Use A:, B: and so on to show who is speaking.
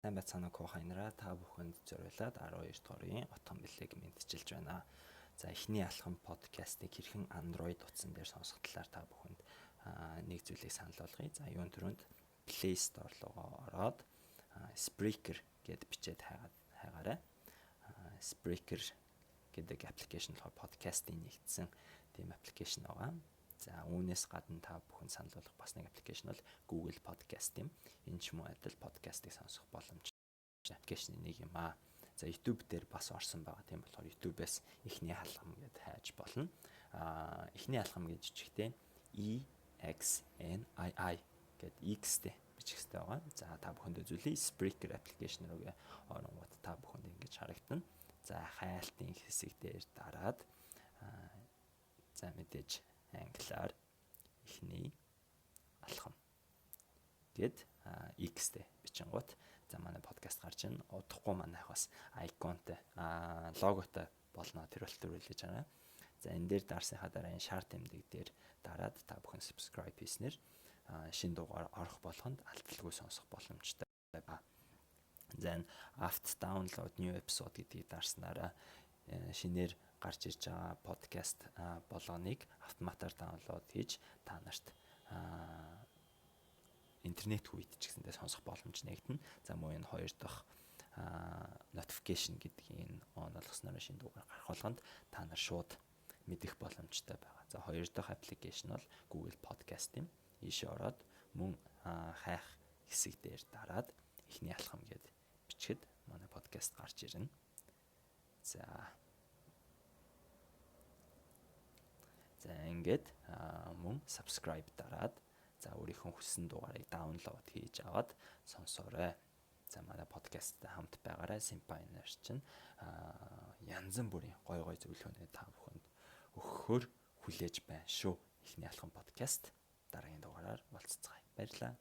A: Сайн байцгаана уу хайнараа, та бүхэнд зориулаад 12 дугаар үеийн отгон бэлэг мэдчилж байна. За эхний алхам подкастыг хэрхэн Android утсан дээр сонсох талаар та бүхэнд нэг зүйлийг санал болгоё. За юун түрүүнд Play Store руу ороод Spreaker гэд бичээд хайгаарай. Spreaker гэдэг аппликейшн болохоор подкастын нэгдсэн тийм аппликейшн байгаа. За үүнээс гадна та бүхэн санал болгох бас нэг аппликейшн бол Google Podcast юм. Энэ ч юм уу адил подкастыг сонсох боломжтой аппликейшны нэг юм аа. За YouTube дээр бас орсон байгаа. Тийм болохоор YouTube-ээс эхний халгам гэд хайж болно. Эхний халгам гэж жижигтэй EXNII гэд X-тэй бичих хэрэгтэй байгаа. За та бүхэнд үзүүлээ. Spreaker аппликейшн руугээ оронгууд та бүхэнд ингэж харагдана. За хайлтын хэсэг дээр дараад за мэдээж англиар эхний алхам гэд X-тэй бичингууд за манай подкаст гарч ийн. Удахгүй манайх бас айконтой логотой болно тэр үлээж байна. За энэ дээр дарсныхаа дараа энэ шар тэмдэг дээр дараад та бүхэн subscribe хийснээр шинэ дугаар орох болгонд алдалгүй сонсох боломжтой байна. За after download new episode гэдгийг дарснараа шинээр гарч ирж байгаа подкаст болгоныг автоматар даунлоод хийж та нарт интернет хүйт ч гэсэндээ сонсох боломж нэгтэн. За мөн энэ хоёр дахь notification гэдгийг on болгосноор шинэ дугаар гарах болгонд та нар шууд мэдэх боломжтой байгаа. За хоёр дахь аппликейшн бол Google Podcast юм. Ийшээ ороод мөн хайх хэсэг дээр дараад эхний алхам гэд бичгэд манай подкаст гарч ирнэ. За ингээд мөн subscribe дараад за өөрийнхөө хүссэн дугаарыг даунлоод хийж аваад сонсоорой. За манай подкасттай хамт байгаарай. Simpiner чинь янз бүрийн гой зөвлөгөөний та бүхэнд өгөхөөр хүлээж байна шүү. Эхний алхам подкаст дараагийн дугаараар уулзцгаая. Баярлалаа.